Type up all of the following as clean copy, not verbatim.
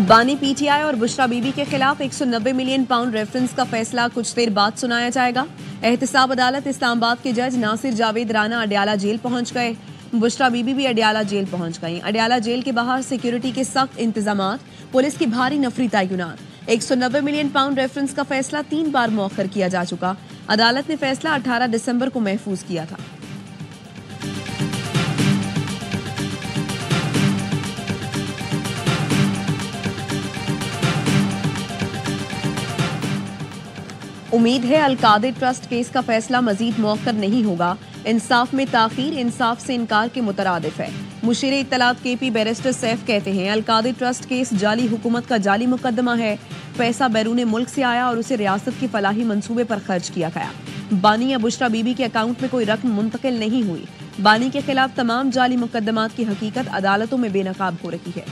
बानी पीटीआई और बुशरा बीबी के खिलाफ 190 मिलियन पाउंड रेफरेंस का फैसला कुछ देर बाद सुनाया जाएगा। एहतसाब अदालत इस्लामाबाद के जज नासिर जावेद राना अडयाला जेल पहुंच गए। बुशरा बीबी भी अडयाला जेल पहुंच गई। अडयाला जेल के बाहर सिक्योरिटी के सख्त इंतजामात, पुलिस की भारी नफरी तैनात। 190 मिलियन पाउंड रेफरेंस का फैसला 3 बार मौखर किया जा चुका। अदालत ने फैसला 18 दिसंबर को महफूज किया था। उम्मीद है अलकादिर ट्रस्ट केस का फैसला मजीद मौखर नहीं होगा। इंसाफ में ताखीर इंसाफ से इनकार के मुतरादिफ है। मुशीर इत्तलात केपी बैरिस्टर सैफ कहते हैं अलकादिर ट्रस्ट केस जाली हुकूमत का जाली मुकदमा है। पैसा बैरून मुल्क से आया और उसे रियासत की फलाही मंसूबे पर खर्च किया गया। बानी या बुशरा बीबी के अकाउंट में कोई रकम मुंतकिल नहीं हुई। बानी के खिलाफ तमाम जाली मुकदमात की हकीकत अदालतों में बेनकाब हो रही है।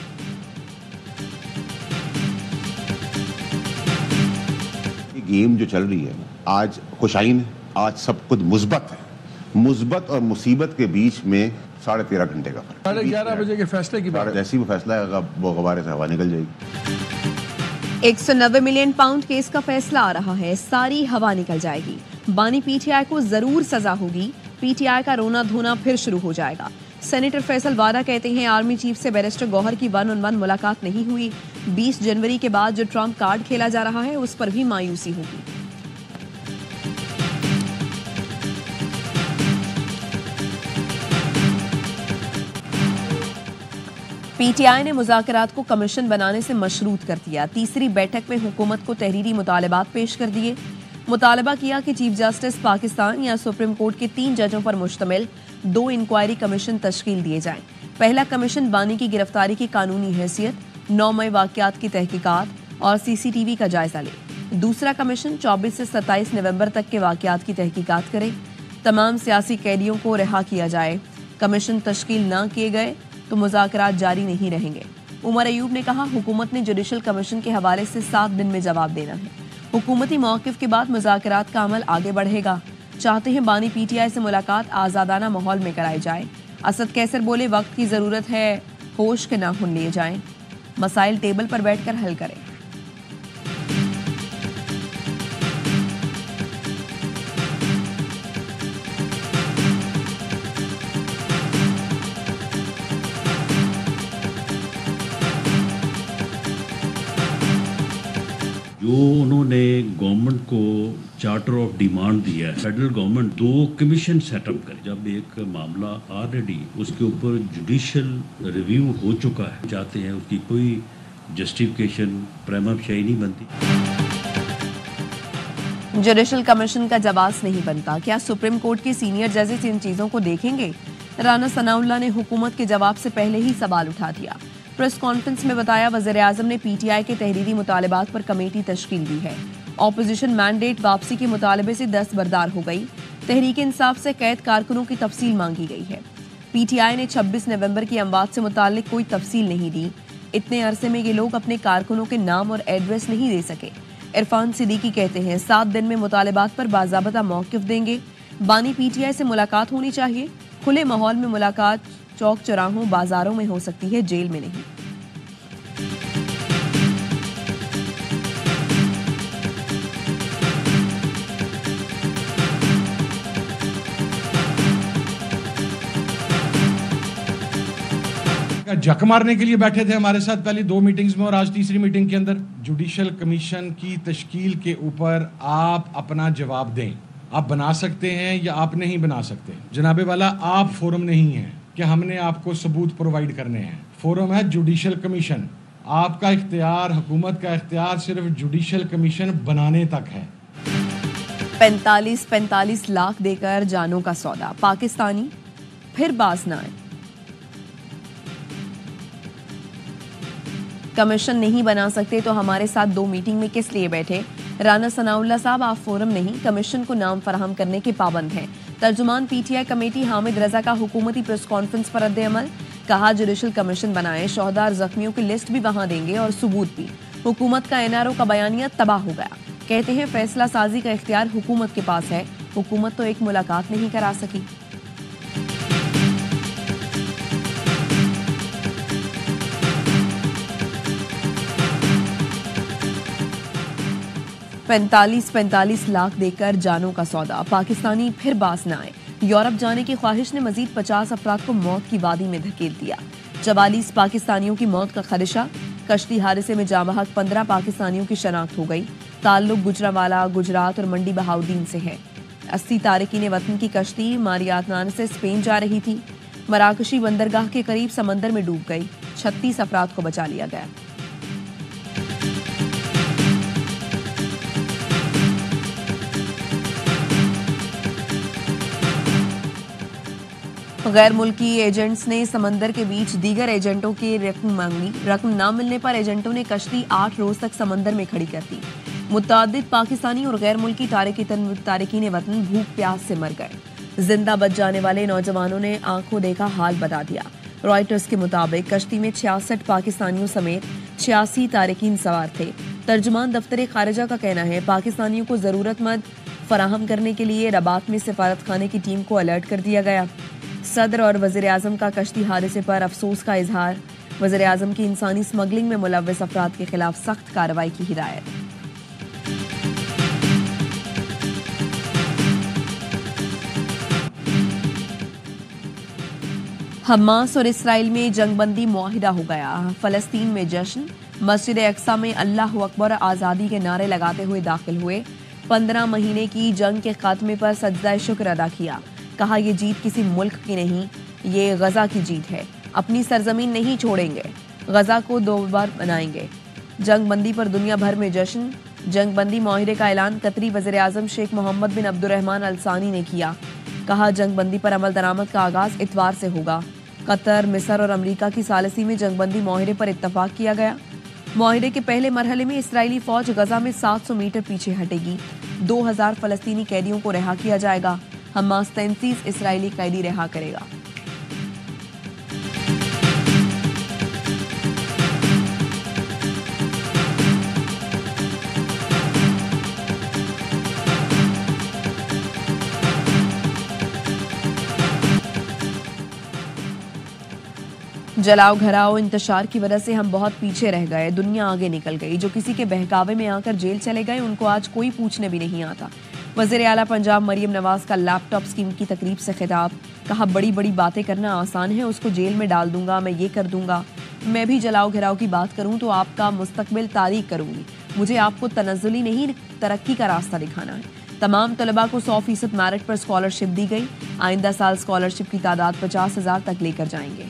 गेम जो चल रही है आज खुशाइन है, आज सब कुछ मुस्बत है। मुस्बत और मुसीबत के बीच में 13.5 घंटे का फर्क। 11:30 बजे के फैसले की बात। जैसे ही वो फैसला है वो गवारे से हवा निकल जाएगी। 190 मिलियन पाउंड केस का फैसला आ रहा है, सारी हवा निकल जाएगी। बानी पीटीआई को जरूर सजा होगी। पीटीआई का रोना धोना फिर शुरू हो जाएगा। सेनेटर फैसल वारा कहते हैं आर्मी चीफ से बैरिस्टर गौहर की 1-on-1 मुलाकात नहीं हुई। 20 जनवरी के बाद जो ट्रंप कार्ड खेला जा रहा है उस पर भी मायूसी होगी। पीटीआई ने मुज़ाकरात को कमीशन बनाने से मशरूत कर दिया। तीसरी बैठक में हुकूमत को तहरीरी मुतालबात पेश कर दिए। मुतालबा किया कि चीफ जस्टिस पाकिस्तान या सुप्रीम कोर्ट के 3 जजों पर मुश्तमिल 2 इंक्वायरी कमीशन तश्कील दिए जाएं। पहला कमीशन बानी की गिरफ्तारी की कानूनी हैसियत, 9 मई वाक़यात की तहकीकात और CCTV का जायजा ले। दूसरा कमीशन 24 से 27 नवंबर तक के वाक़यात की तहकीकात करे। तमाम सियासी कैदियों को रिहा किया जाए। कमीशन तश्कील न किए गए तो मुज़ाकरात जारी नहीं रहेंगे। उमर अयूब ने कहा हुकूमत ने जुडिशल कमीशन के हवाले से 7 दिन में जवाब देना है। हुकूमती मौक़िफ़ के बाद मुज़ाकरात का अमल आगे बढ़ेगा। चाहते हैं बानी पीटीआई से मुलाकात आज़ादाना माहौल में कराई जाए। असद कैसर बोले वक्त की ज़रूरत है, होश के नाखून लिए जाएं। मसाइल टेबल पर बैठकर हल करें। जो उन्होंने गवर्नमेंट को चार्टर ऑफ डिमांड दिया है, फेडरल गवर्नमेंट 2 कमीशन सेटअप करे। जब एक मामला ऑलरेडी उसके ऊपर जुडिशियल रिव्यू हो चुका है, चाहते हैं उसकी कोई जस्टिफिकेशन प्रीमा फेसी नहीं बनती। जुडिशल कमीशन का जवाब नहीं बनता। क्या सुप्रीम कोर्ट के सीनियर जजेस इन चीजों को देखेंगे? राना सनाउल्लाह ने हुकूमत के जवाब से पहले ही सवाल उठा दिया। प्रेस कॉन्फ्रेंस में बताया वज़ीर-ए-आज़म ने पीटीआई के तहरीरी मुतालबात पर कमेटी तश्कील दी है। ऑपोजिशन मैंडेट वापसी के मुतालबे से दस्तबरदार हो गई। तहरीक इंसाफ से कैद कारकुनों की तफसील मांगी गई है। पीटीआई ने 26 नवंबर की अमवात से मुताल्लिक कोई तफसील नहीं दी। इतने अरसे में ये लोग अपने कारकुनों के नाम और एड्रेस नहीं दे सके। इरफान सिद्दीकी कहते हैं 7 दिन में मुतालबात पर बाज़ाबता मौक़िफ़ देंगे। बानी पीटीआई से मुलाकात होनी चाहिए। खुले माहौल में मुलाकात चौक चौराहों बाजारों में हो सकती है, जेल में नहीं। जक मारने के लिए बैठे थे हमारे साथ पहली 2 मीटिंग्स में और आज तीसरी मीटिंग के अंदर जुडिशल कमीशन की तश्कील के ऊपर आप अपना जवाब दें। आप बना सकते हैं या आप नहीं बना सकते। जनाबे वाला आप फोरम नहीं है कि हमने आपको सबूत प्रोवाइड करने हैं। फोरम है जुडिशल कमीशन। आपका इख्तियार, हुकूमत का इख्तियार सिर्फ जुडिशल कमीशन बनाने तक है। 45 लाख देकर जानों का सौदा। पाकिस्तानी फिर बाज न आए। कमीशन नहीं बना सकते तो हमारे साथ 2 मीटिंग में किस लिए बैठे? राना सनाउल्लाह साहब आप फोरम नहीं, कमीशन को नाम फराहम करने के पाबंद हैं। तर्जुमान पीटीआई कमेटी हामिद रजा का हुकूमती प्रेस कॉन्फ्रेंस पर रद्द-ए-अमल। कहा जुडिशल कमीशन बनाए, शोहदा और जख्मियों की लिस्ट भी वहां देंगे और सबूत भी। हुकूमत का एनआरओ का बयानिया तबाह हो गया। कहते हैं फैसला साजी का इख्तियार हुकूमत के पास है। हुकूमत तो एक मुलाकात नहीं करा सकी। 45 लाख देकर जानों का सौदा, पाकिस्तानी फिर बाज न आए। यूरोप जाने की ख्वाहिश ने मजीद 50 अफराद को मौत की वादी में धकेल दिया। 44 पाकिस्तानियों की मौत का खदशा। कश्ती हादसे में जाँ-बहक 15 पाकिस्तानियों की शनाख्त हो गई। ताल्लुक गुजरावाला, गुजरात और मंडी बहाउद्दीन से है। 80 तारिकीन वतन की कश्ती मारियातनान से स्पेन जा रही थी। मराकशी बंदरगाह के करीब समंदर में डूब गई। 36 अफराद को बचा लिया गया। गैर मुल्की एजेंट्स ने समंदर के बीच दीगर एजेंटों की रकम मांगी। रकम न मिलने पर एजेंटों ने कश्ती 8 रोज तक समंदर में खड़ी कर दी। मुतादिद पाकिस्तानी और गैर मुल्की तारिकीन वतन भूख प्यास से मर गए। जिंदा बच जाने वाले नौजवानों ने आंखों देखा हाल बता दिया। रॉयटर्स के मुताबिक कश्ती में 66 पाकिस्तानियों समेत 86 तारिकीन सवार थे। तर्जुमान दफ्तर खारिजा का कहना है पाकिस्तानियों को जरूरतमंद फराहम करने के लिए रबात में सिफारत खाने की टीम को अलर्ट कर दिया गया। सदर और वज़ीर आज़म का कश्ती हादसे पर अफसोस का इजहार। वज़ीर आज़म की इंसानी स्मगलिंग में मुलव्वस अफराद के खिलाफ सख्त कार्रवाई की हिदायत। हमास और इसराइल में जंगबंदी मुआहिदा हो गया। फलस्तीन में जश्न। मस्जिद अक्सा में अल्लाह अकबर आज़ादी के नारे लगाते हुए दाखिल हुए। 15 महीने की जंग के खात्मे पर सजदा शुक्र अदा किया। कहा यह जीत किसी मुल्क की नहीं, ये गजा की जीत है। अपनी सरजमीन नहीं छोड़ेंगे, गजा को दोबारा बनाएंगे। जंगबंदी पर दुनिया भर में जश्न। जंगबंदी मुआहिदे का ऐलान कतरी वज़ीर आज़म शेख मोहम्मद बिन अब्दुर्रहमान अल सानी ने किया। कहा जंगबंदी पर अमल दरामद का आगाज इतवार से होगा। कतर, मिस्र और अमरीका की सालसी में जंगबंदी मुआहिदे पर इत्तफाक किया गया। मुआहिदे के पहले मरहले में इसराइली फौज गजा में 700 मीटर पीछे हटेगी। 2000 फलस्तीनी कैदियों को रिहा किया जाएगा। हमास 33 इसराइली कैदी रिहा करेगा। जलाओ घराओ इंतशार की वजह से हम बहुत पीछे रह गए, दुनिया आगे निकल गई। जो किसी के बहकावे में आकर जेल चले गए उनको आज कोई पूछने भी नहीं आता। वज़ीर आला पंजाब मरियम नवाज का लैपटॉप स्कीम की तकरीब से खिताब। कहा बड़ी बड़ी बातें करना आसान है, उसको जेल में डाल दूंगा, मैं ये कर दूंगा। मैं भी जलाओ घराओ की बात करूं तो आपका मुस्तकबिल तारीख करूंगी। मुझे आपको तनज़्ज़ुली नहीं तरक्की का रास्ता दिखाना है। तमाम तलबा को 100% मेरिट पर स्कॉलरशिप दी गई। आइंदा साल स्कॉलरशिप की तादाद 50,000 तक लेकर जाएंगे।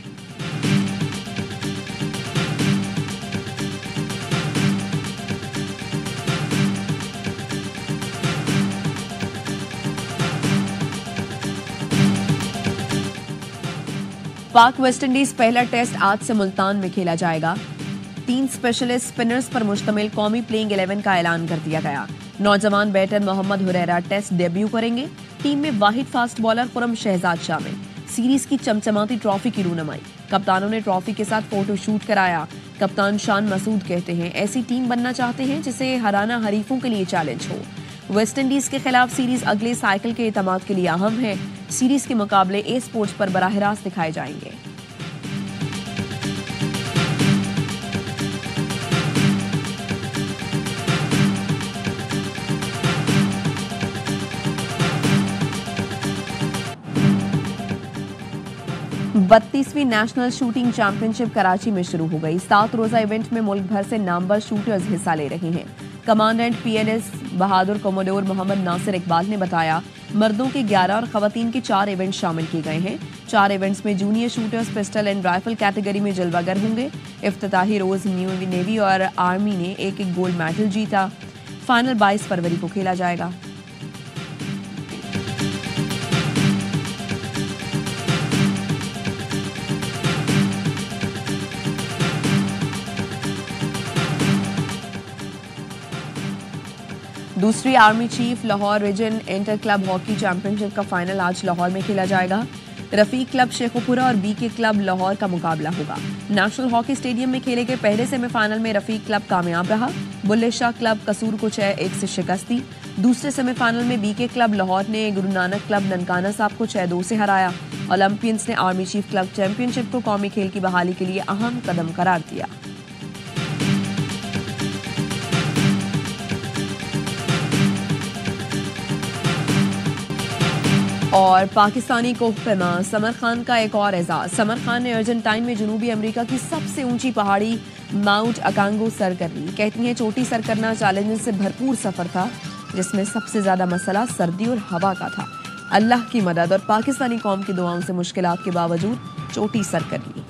पाक वेस्टइंडीज पहला टेस्ट आज से मुल्तान में खेला जाएगा। 3 स्पेशलिस्ट स्पिनर्स पर मुश्तमिल कौमी प्लेइंग 11 का ऐलान कर दिया गया। नौजवान batter Mohammad Huraira Test debut करेंगे। टीम में वाहिद फास्ट बॉलर खुरम शहजाद शामिल। सीरीज की चमचमाती ट्रॉफी की रूनमाई। कप्तानों ने ट्रॉफी के साथ फोटो शूट कराया। कप्तान शान मसूद कहते हैं ऐसी टीम बनना चाहते हैं जिसे हराना हरीफों के लिए चैलेंज हो। वेस्टइंडीज के खिलाफ सीरीज अगले साइकिल के एतमाद के लिए अहम है। सीरीज के मुकाबले ए स्पोर्ट्स पर बराह रास्त दिखाए जाएंगे। बत्तीसवीं नेशनल शूटिंग चैंपियनशिप कराची में शुरू हो गई। 7 रोजा इवेंट में मुल्क भर से नामवर शूटर्स हिस्सा ले रहे हैं। कमांडेंट PNS बहादुर कोमोडोर मोहम्मद नासिर इकबाल ने बताया मर्दों के 11 और खवातीन के 4 इवेंट शामिल किए गए हैं। 4 इवेंट्स में junior shooters pistol and rifle category में जलवागर होंगे। इफ्तिताही रोज नेवी और आर्मी ने एक गोल्ड मेडल जीता। फाइनल 22 फरवरी को खेला जाएगा। दूसरी army chief Lahore region inter club hockey championship का फाइनल आज लाहौर में खेला जाएगा। रफीक क्लब शेखुपुरा और BK क्लब लाहौर का मुकाबला होगा। नेशनल हॉकी स्टेडियम में खेले गए पहले सेमीफाइनल में रफीक क्लब कामयाब रहा। बुल्ले शाह क्लब कसूर को 6-1 से शिकस्त दी। दूसरे सेमीफाइनल में BK क्लब लाहौर ने गुरु नानक क्लब ननकाना साहब को 6-2 से हराया। ओलंपियंस ने आर्मी चीफ क्लब चैंपियनशिप को कौमी खेल की बहाली के लिए अहम कदम करार दिया। और पाकिस्तानी कोहपेमा समर खान का एक और एजाज। समर खान ने अर्जेंटाइन में जनूबी अमेरिका की सबसे ऊंची पहाड़ी माउंट अकांगो सर कर ली। कहती हैं चोटी सर करना चैलेंजेस से भरपूर सफर था, जिसमें सबसे ज्यादा मसला सर्दी और हवा का था। अल्लाह की मदद और पाकिस्तानी कौम की दुआओं से मुश्किलात के बावजूद चोटी सर कर ली।